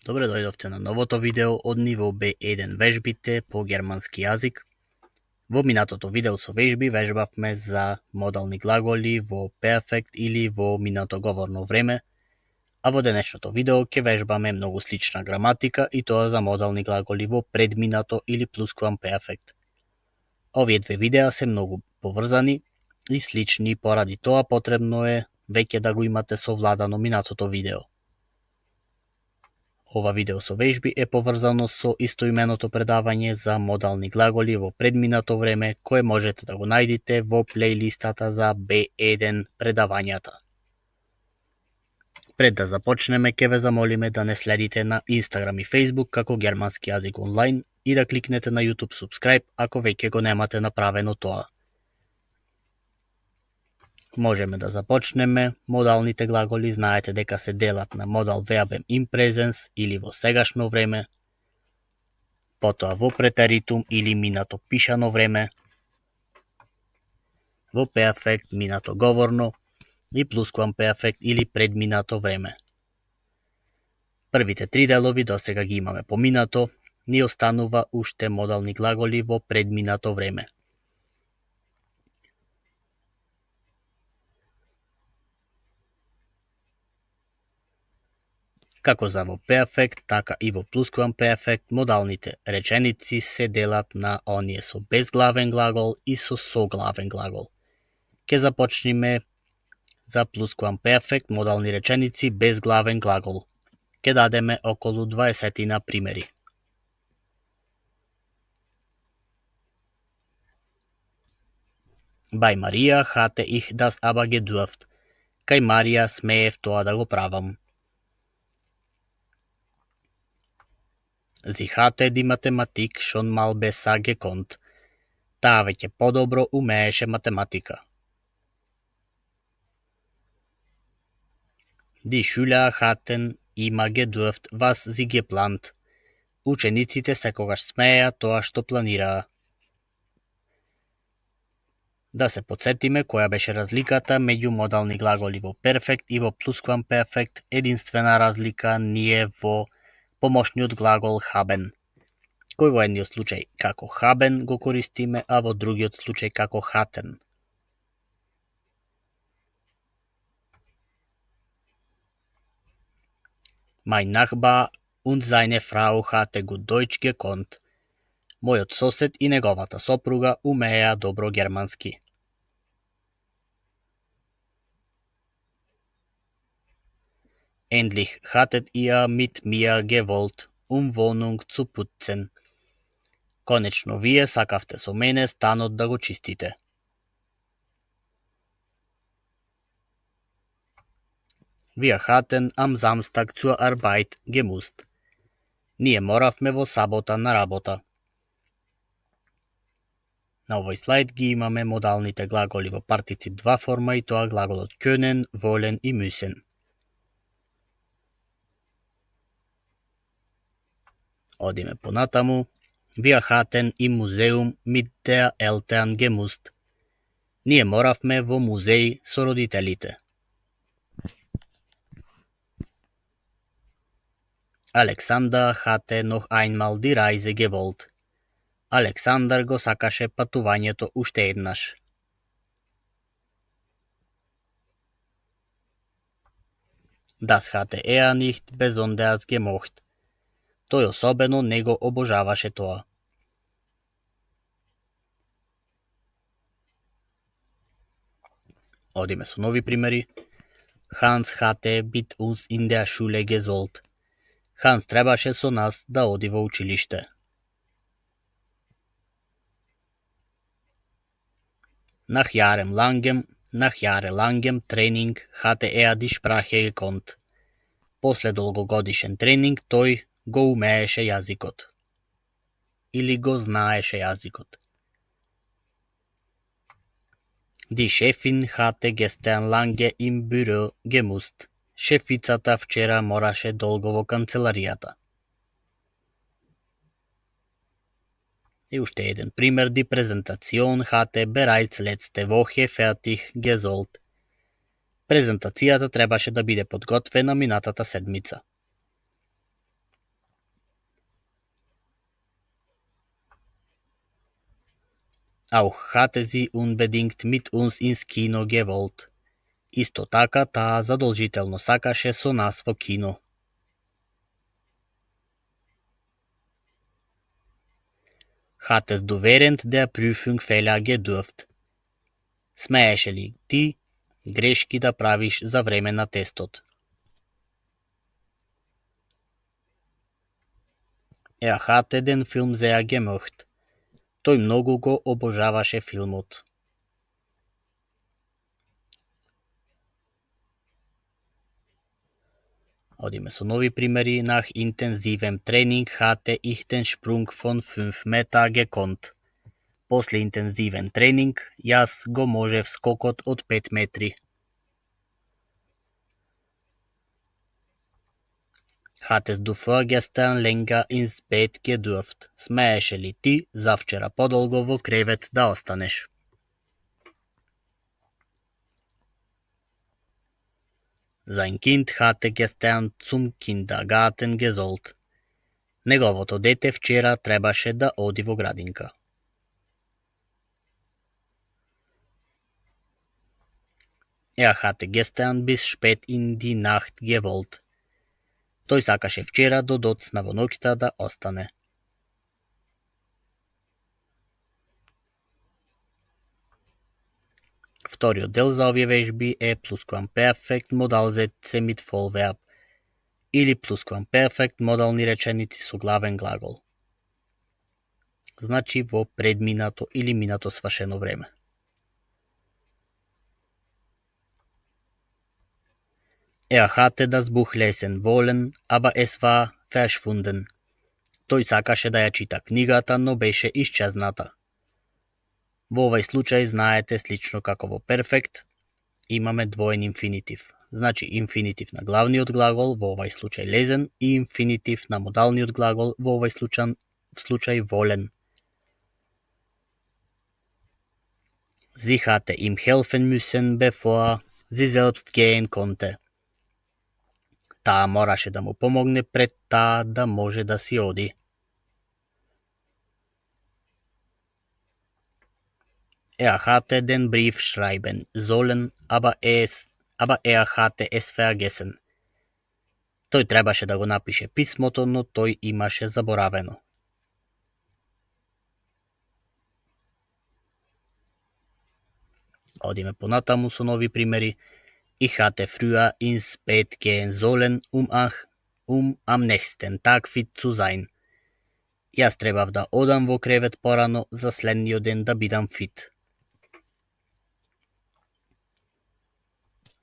Добре дојдовте на новото видео од ниво B1 вежбите по германски јазик. Во минатото видео со вежби вежбавме за модални глаголи во перфект или во минато говорно време, а во денешното видео ќе вежбаме многу слична граматика и тоа за модални глаголи во предминато или плусквамперфект. Овие две видеа се многу поврзани и слични, поради тоа потребно е веќе да го имате совладано минатото видео. Ова видео со вежби е поврзано со истоименото предавање за модални глаголи во предминато време, кое можете да го најдете во плейлистата за B1 предавањата. Пред да започнеме, ќе ве замолиме да не следите на Instagram и Facebook како германски јазик онлайн и да кликнете на YouTube subscribe ако веќе го немате направено тоа. Можеме да започнеме. Модалните глаголи знаете дека се делат на модал verb in presens или во сегашно време, потоа во претеритум или минато пишано време, во перфект минато говорно и плусквамперфект или предминато време. Првите три делови досега ги имаме поминато, ни останува уште модални глаголи во предминато време. Како за во перфект, така и во плусквамперфект, модалните реченици се делат на оние со безглавен глагол и со соглавен глагол. Ке започниме за плусквамперфект модални реченици без главен глагол. Ке дадеме околу 20 примери. Bei Maria hatte ich das aber gedurft. Кај Марија смеев тоа да го правам. Sie hatte die Mathematik schon mal besser gekonnt. Таа веќе подобро умееше математика. Die Schüler hatten immer gedurft, was sie geplant. Учениците секогаш смееа тоа што планираа. Да се подсетиме која беше разликата меѓу модални глаголи во перфект и во плусквамперфект. Единствена разлика ни е во помошниот глагол haben, кој во едниот случај како haben го користиме, а во другиот случај како hatten. Mein Nachbar und seine Frau hatte gut Deutsch gekonnt. Мојот сосед и неговата сопруга умееа добро германски. Endlich hattet ihr mit mir gewollt, Wohnung zu putzen. Конечно вие сакавте со мене станот да го чистите. Wir hatten am Samstag zur Arbeit gemusst. Ние моравме во сабота на работа. На овој слайд ги имаме модалните глаголи во партицип 2 форма и тоа глаголот können, wollen и müssen. Одиме понатаму. Wir hatten im Museum mit der Eltern gemusst. Ние моравме во музеј со родителите. Alexander hatte noch einmal die Reise gewollt. Александар го сакаше патувањето уште еднаш. Das hatte er nicht besonders gemocht. Тој особено не го обожаваше тоа. Одиме со нови примери. Hans hatte mit uns in der Schule gesollt. Ханс требаше со нас да оди во училиште. Nach jahrelangem Training hatte er die Sprache gekonnt. После долгогодишен тренинг тој го умееше јазикот. Или го знаеше јазикот. Die Chefin hatte gestern lange im Büro gemusst. Шефицата вчера мораше долго во канцеларијата. И уште еден пример. Die Präsentation hatte bereits letzte Woche fertig gesollt. Презентацијата требаше да биде подготвена минатата седмица. Auch hatte sie unbedingt mit uns ins Kino gewollt. Isto така, таа задолжително сакаше со нас во кино. Hattest du während der Prüfung Fehler gedurft? Смееше ли ти грешки да правиш за време на тестот? Hatte den Film sehr gemocht. Тој многу го обожаваше филмот. Одиме со нови примери. Nach intensivem Training hatte ich den Sprung von 5 Meter gekonnt. После интензивен тренинг, јас го можев скокот од 5 метри. Hattest du vorgestern länger ins Bett gedurft? Смееше ли ти завчера подолго во кревет да останеш? Sein Kind hatte gestern zum Kindergarten gesollt. Неговото дете вчера требаше да оди во градинка. Hatte gestern bis spät in die Nacht gewollt. Тој сакаше вчера до доцна во ноќта да остане. Вториот дел за овие вежби е plusquamperfect Modalsätze mit Vollverb или plusquamperfect модални реченици со главен глагол. Значи во предминато или минато свршено време. Hatte das Buch lesen wollen, aber es war verschwunden. Тој сакаше да ја чита книгата, но беше исчезната. Во овај случај, знаете, слично како во перфект, имаме двоен инфинитив. Значи инфинитив на главниот глагол, во овај случај лезен, и инфинитив на модалниот глагол, во овај случај волен. Sie hatte ihm helfen müssen, bevor sie selbst gehen konnte. Таа мораше да му помогне пред таа да може да си оди. Hatte den Brief schreiben sollen, aber hatte es vergessen. Тој требаше да го напише писмото, но тој имаше заборавено. Одиме понатаму со нови примери. Ich hatte früher ins Bett gehen sollen, um am nächsten Tag fit zu sein. Јас требав да одам во кревет порано за следниот ден да бидам фит.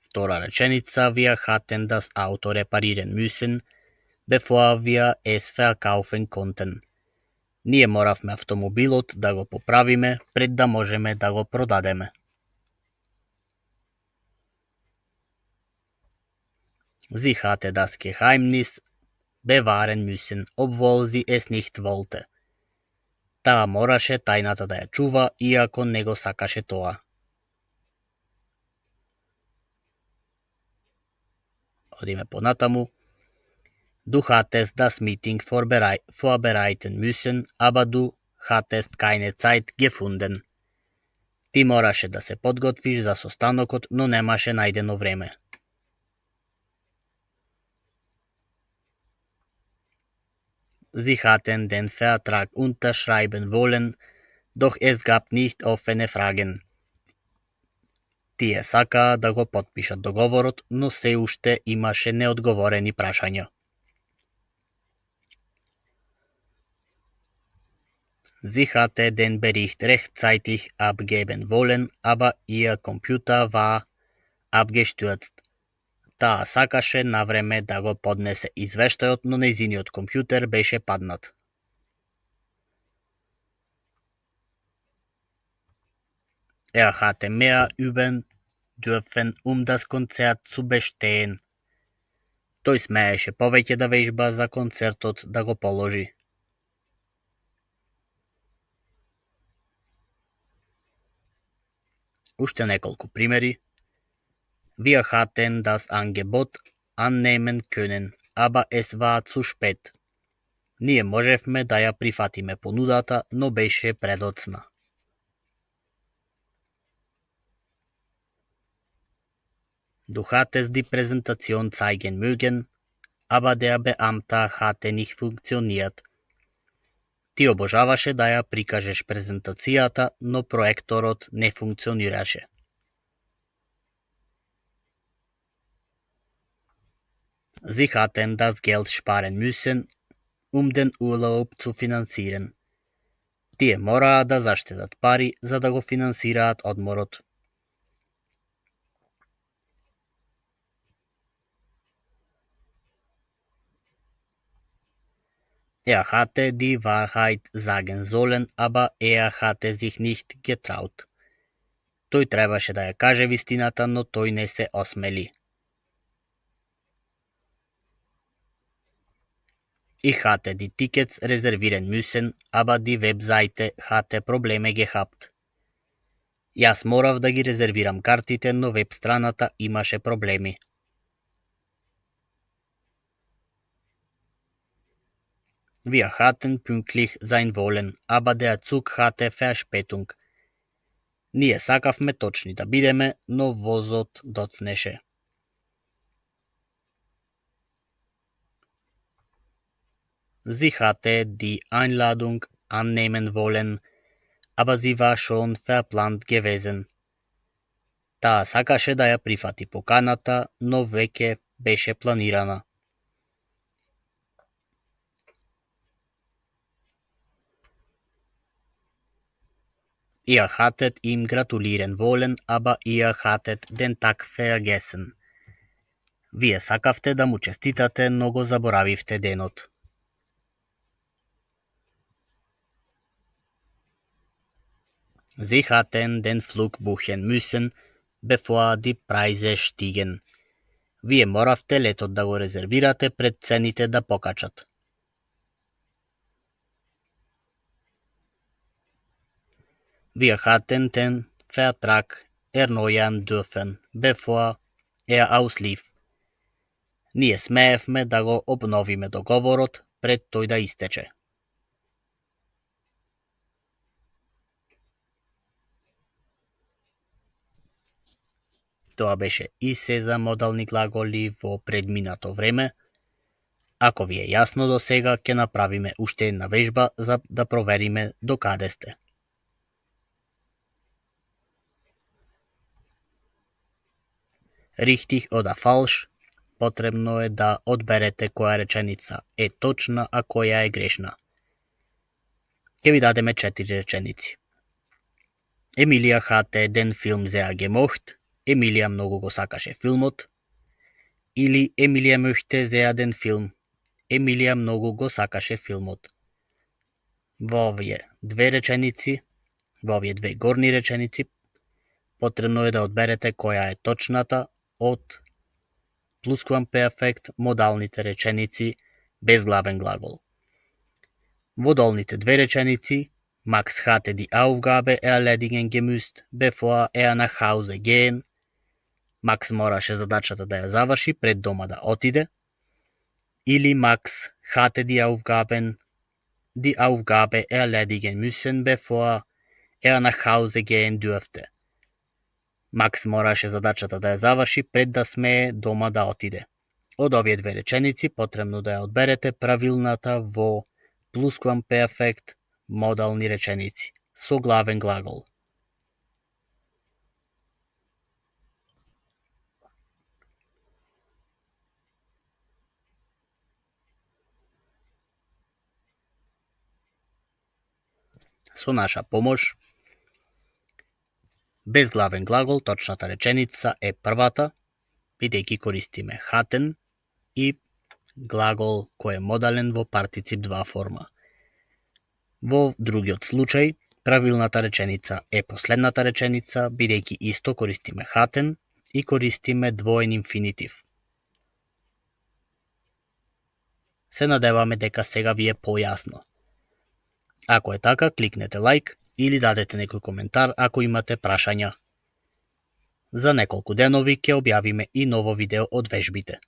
Втора реченица, wir hatten das Auto reparieren müssen, bevor wir es verkaufen konnten. Ние моравме автомобилот да го поправиме пред да можеме да го продадеме. Sie hatte das Geheimnis bewahren müssen, obwohl sie es nicht wollte. Таа мораше тајната да ја чува, иако не го сакаше тоа. Одиме понатаму. Du hattest das Meeting vorbereiten müssen, aber du hattest keine Zeit gefunden. Ти мораше да се подготвиш за состанокот, но немаше најдено време. Sie hatten den Vertrag unterschreiben wollen, doch es gab nicht offene Fragen. Тие сакаа да го потпишат договорот, но се уште имаше неодговорени прашања. Sie hatte den Bericht rechtzeitig abgeben wollen, aber ihr Computer war abgestürzt. Таа сакаше на време да го поднесе извештајот, но нејзиниот компјутер беше паднат. Hatte mehr üben dürfen, das Konzert zu bestehen. Тој смееше повеќе да вежба за концертот да го положи. Уште неколку примери. Wir hatten das Angebot annehmen können, aber es war zu spät. Ние можевме да ја прифатиме понудата, но беше предоцна. Du hattest die Präsentation zeigen mögen, aber der Beamte hatte nicht funktioniert. Ти обожаваше да ја прикажеш презентацијата, но проекторот не функционираше. Sie hatten das Geld sparen müssen, den Urlaub zu finanzieren. Тие мораа да заштедат пари за да го финансираат одморот. Hatte die Wahrheit sagen sollen, aber hatte sich nicht getraut. Тој требаше да ја каже вистината, но тој не се осмели. Ich hatte die Tickets reservieren müssen, aber die Webseite hatte Probleme gehabt. Јас морав да ги резервирам картите, но веб страната имаше проблеми. Wir hatten pünktlich sein wollen, aber der Zug hatte Verspätung. Ние сакавме точни да бидеме, но возот доцнеше. Sie hatte die Einladung annehmen wollen, aber sie war schon verplant gewesen. Таа сакаше да ја прифати поканата, но веќе беше планирана. Ihr hattet ihm gratulieren wollen, aber ihr hattet den Tag vergessen. Вие сакавте да му честитате, но го заборавивте денот. Sie hatten den Flug buchen müssen, bevor die Preise stiegen. Вие моравте летот да го резервирате пред цените да покачат. Wir hatten den Vertrag erneuern dürfen, bevor auslief. Ние смеевме да го обновиме договорот пред тој да истече. Тоа беше и се за модални глаголи во предминато време. Ако ви е јасно до сега, ќе направиме уште една вежба за да провериме до каде сте. Richtig oder falsch, потребно е да одберете која реченица е точна, а која е грешна. Ќе ви дадеме 4 реченици. Емилија hatte den Film sehr gemocht. Емилија многу го сакаше филмот. Или Емилија möchte sehr den Film. Емилија многу го сакаше филмот. Во овие две реченици, во овие две горни реченици, потребно е да одберете која е точната од plusquamperfekt модалните реченици без главен глагол. Во долните две реченици, Max hatte die Aufgabe erledigen gemüsst, bevor nach Hause gehen. Макс мораше задачата да ја заврши пред дома да отиде. Или Max hatte die Aufgabe erledigen müssen, bevor nach Hause gehen dürfte. Макс мораше задачата да ја заврши пред да смее дома да отиде. Од овие две реченици потребно да ја одберете правилната во plusquamperfekt модални реченици со главен глагол. Со наша помош, без главен глагол, точната реченица е првата, бидејќи користиме hatten и глагол кој е модален во партицип 2 форма. Во другиот случај, правилната реченица е последната реченица, бидејќи исто користиме hatten и користиме двоен инфинитив. Се надеваме дека сега ви е појасно. Ако е така, кликнете лайк или дадете некој коментар ако имате прашања. За неколку денови ќе објавиме и ново видео од вежбите.